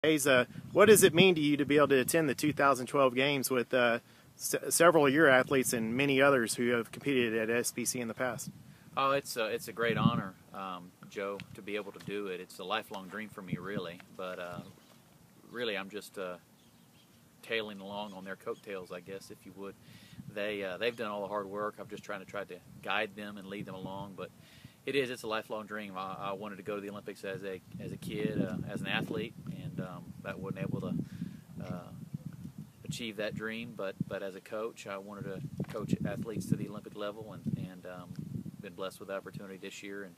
Hayes, what does it mean to you to be able to attend the 2012 games with several of your athletes and many others who have competed at SBC in the past? Oh, it's a great honor, Joe, to be able to do it. It's a lifelong dream for me, really. But really, I'm just tailing along on their coattails, I guess, if you would. They've done all the hard work. I'm just trying to guide them and lead them along. But it's a lifelong dream. I wanted to go to the Olympics as a kid, as an athlete, and I wasn't able to achieve that dream. But as a coach, I wanted to coach athletes to the Olympic level, and been blessed with the opportunity this year, and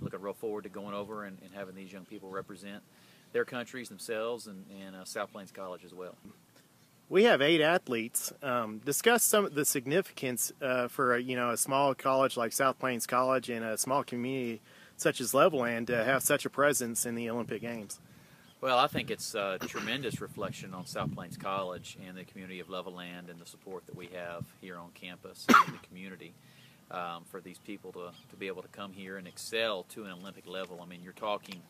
looking real forward to going over and having these young people represent their countries, themselves, and South Plains College as well. We have 8 athletes. Discuss some of the significance for a small college like South Plains College and a small community such as Levelland to have such a presence in the Olympic Games. Well, I think it's a tremendous reflection on South Plains College and the community of Levelland and the support that we have here on campus and in the community for these people to be able to come here and excel to an Olympic level. I mean, you're talking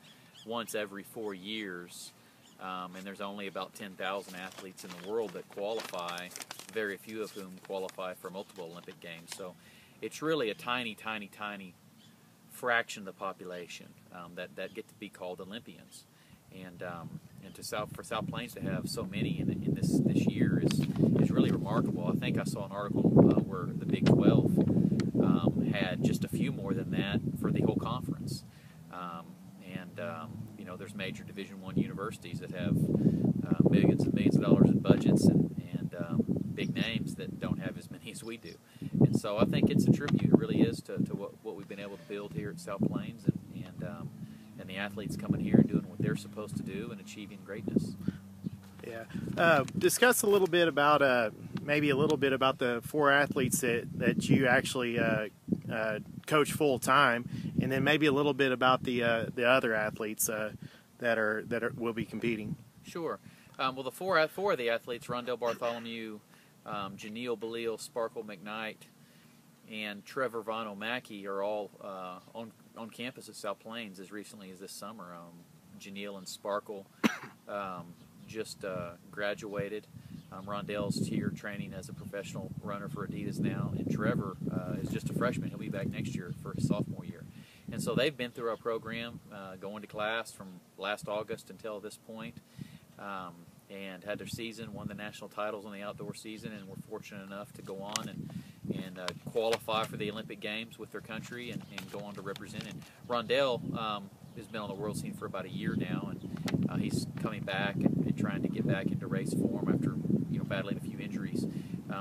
once every 4 years. And there's only about 10,000 athletes in the world that qualify, very few of whom qualify for multiple Olympic Games. So it's really a tiny, tiny, tiny fraction of the population that get to be called Olympians. And for South Plains to have so many in this year is really remarkable. I think I saw an article where the Big 12 had just a few more than that for the whole conference. There's major Division I universities that have millions and millions of dollars in budgets and big names that don't have as many as we do. And so I think it's a tribute. It really is to what we've been able to build here at South Plains and the athletes coming here and doing what they're supposed to do and achieving greatness. Yeah. Discuss a little bit about maybe a little bit about the 4 athletes that you actually coach full time, and then maybe a little bit about the other athletes that will be competing. Sure. Well, the four of the athletes, Rondell Bartholomew, Janelle Belial, Sparkle McKnight, and Trevor Von O'Mackey are all on campus at South Plains as recently as this summer. Janelle and Sparkle just graduated. Rondell's here training as a professional runner for Adidas now, and Trevor is just a freshman. He'll be back next year for his sophomore year. And so they've been through our program, going to class from last August until this point, and had their season, won the national titles on the outdoor season, and were fortunate enough to go on and qualify for the Olympic Games with their country and go on to represent it. Rondell has been on the world scene for about a year now, and he's coming back and trying to get back into race form after battling a few injuries.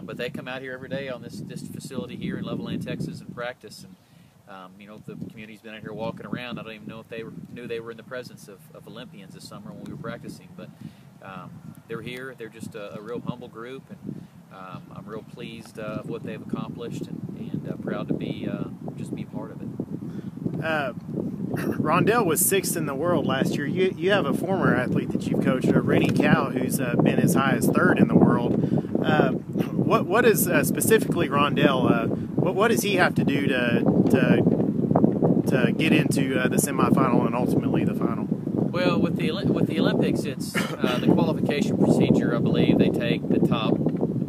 But they come out here every day on this facility here in Levelland, Texas, and practice. And the community's been out here walking around. I don't even know if they knew they were in the presence of Olympians this summer when we were practicing. But they're here. They're just a real humble group, and I'm real pleased of what they've accomplished, and proud to be part of it. Rondell was 6th in the world last year. You have a former athlete that you've coached, Rennie Cow, who's been as high as 3rd in the world. What is specifically Rondell? What does he have to do to get into the semifinal and ultimately the final? Well, with the Olympics, it's the qualification procedure. I believe they take the top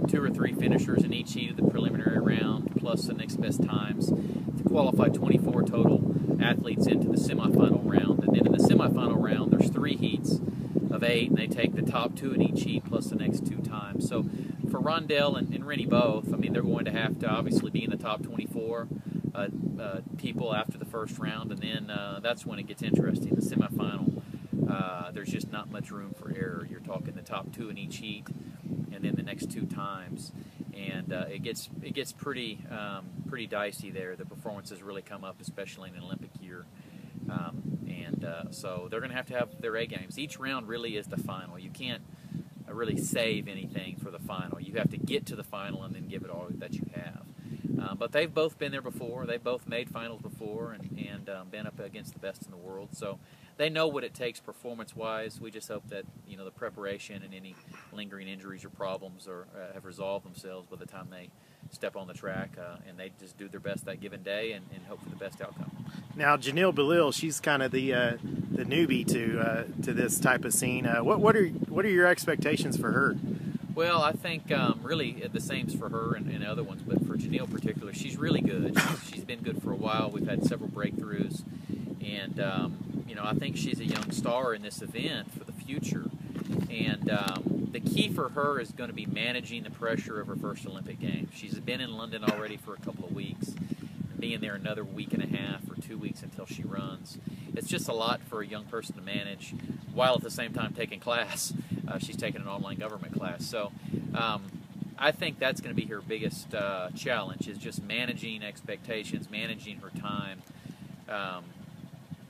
2 or 3 finishers in each heat of the preliminary round, plus the next best times, to qualify 24 total athletes into the semifinal round. And then in the semifinal round, there's 3 heats of 8, and they take the top 2 in each heat plus the next 2 times. So for Rondell and Rennie both, I mean, they're going to have to obviously be in the top 24 people after the first round, and then that's when it gets interesting. The semifinal, there's just not much room for error. You're talking the top 2 in each heat, and then the next 2 times, and it gets pretty dicey there. The performances really come up, especially in an Olympic year, so they're going to have their A games. Each round really is the final. You can't really save anything for the final. You have to get to the final and then give it all that you have. But they've both been there before. They've both made finals before and been up against the best in the world. So they know what it takes performance-wise. We just hope that the preparation and any lingering injuries or problems have resolved themselves by the time they step on the track, and they just do their best that given day and hope for the best outcome. Now, Janelle Belil, she's kind of the newbie to this type of scene. What are your expectations for her? Well, I think really the same's for her and other ones, but for Janelle in particular, she's really good. She's been good for a while. We've had several breakthroughs, and I think she's a young star in this event for the future. And the key for her is going to be managing the pressure of her first Olympic Games. She's been in London already for a couple of weeks, and being there another week and a half or 2 weeks until she runs. It's just a lot for a young person to manage, while at the same time taking class. She's taking an online government class. So I think that's going to be her biggest challenge, is just managing expectations, managing her time,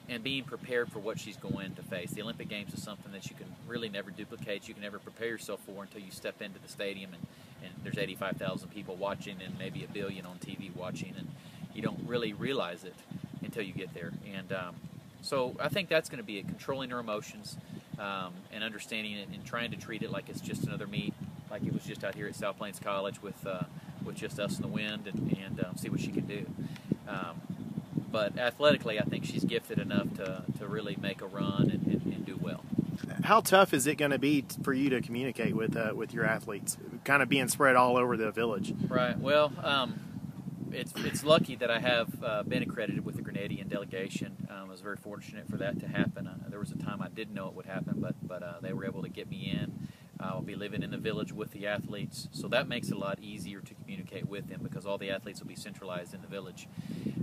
and being prepared for what she's going to face. The Olympic Games is something that you can really never duplicate. You can never prepare yourself for until you step into the stadium and there's 85,000 people watching and maybe 1 billion on TV watching, and you don't really realize it until you get there. And so I think that's going to be it, controlling her emotions and understanding it and trying to treat it like it's just another meet, like it was just out here at South Plains College with just us in the wind, and see what she can do. But athletically, I think she's gifted enough to really make a run and do well. How tough is it going to be for you to communicate with your athletes, kind of being spread all over the village? Right. Well, it's lucky that I have been accredited with the Grenadian delegation. I was very fortunate for that to happen. There was a time I didn't know it would happen, but they were able to get me in. I'll be living in the village with the athletes, so that makes it a lot easier to communicate with them because all the athletes will be centralized in the village.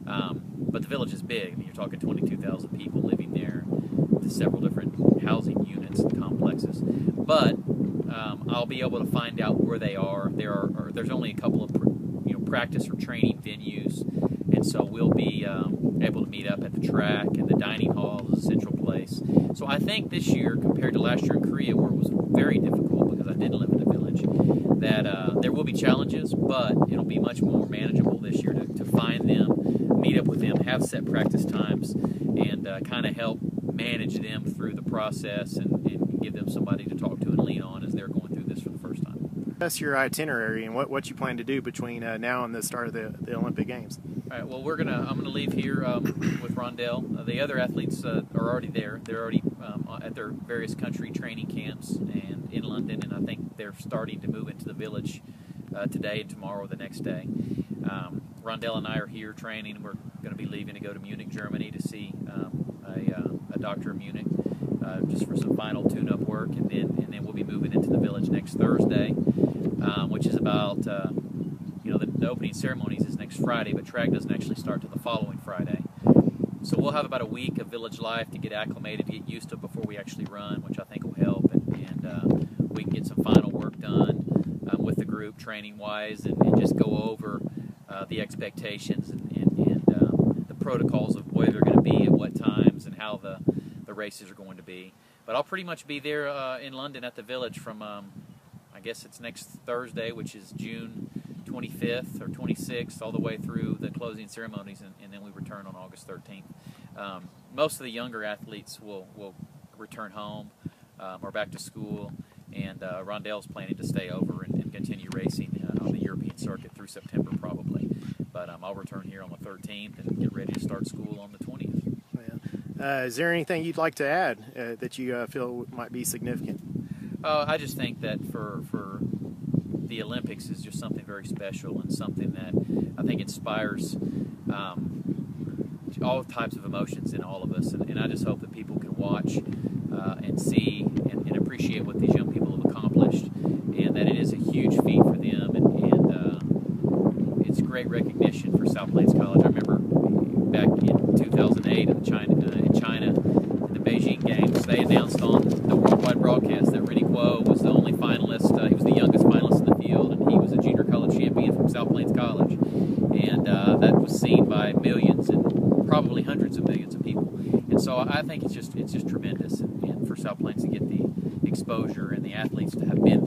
But the village is big. I mean, you're talking 22,000 people living there with several different housing units and complexes. But I'll be able to find out where they are. There's only a couple of practice or training venues, and so we'll be able to meet up at the track, and the dining hall is a central place. So I think this year, compared to last year in Korea, where it was very difficult because I didn't live in a village, that there will be challenges, but it'll be much more manageable this year to find them, meet up with them, have set practice times, and kind of help manage them through the process and give them somebody to talk to and lean on as they're going through this for the first time. That's your itinerary and what you plan to do between now and the start of the Olympic Games. All right. Well, I'm gonna leave here with Rondell. The other athletes are already there. They're already at their various country training camps and in London, and I think they're starting to move into the village today and tomorrow or the next day. Rondell and I are here training. We're going to be leaving to go to Munich, Germany, to see a doctor in Munich just for some final tune-up work, and then we'll be moving into the village next Thursday, which is about the opening ceremonies is next Friday, but track doesn't actually start till the following Friday. So we'll have about a week of village life to get acclimated, to get used to it before we actually run, which I think will help, and we can get some final work done with the group training-wise, and just go over the expectations and the protocols of where they're going to be at what times and how the races are going to be. But I'll pretty much be there in London at the village from, I guess it's next Thursday, which is June 25th or 26th, all the way through the closing ceremonies, and then we return on August 13th. Most of the younger athletes will return home or back to school, and Rondell's planning to stay over and continue racing on the European circuit through September probably. But I'll return here on the 13th and get ready to start school on the 20th. Yeah. Is there anything you'd like to add that you feel might be significant? I just think that for the Olympics is just something very special and something that I think inspires all types of emotions in all of us. And I just hope that people can watch and see and appreciate what these young people have accomplished, and that it is a huge feat for them, and it's great recognition for South Plains College. I remember back in 2008 in China, in the Beijing Games, they announced on the worldwide broadcast that Rennie Kuo was the only finalist. He was the youngest finalist in the field, and he was a junior college champion from South Plains College. And that was seen by millions and probably hundreds of millions of people. And so I think it's just tremendous, and for South Plains to get the exposure and the athletes to have been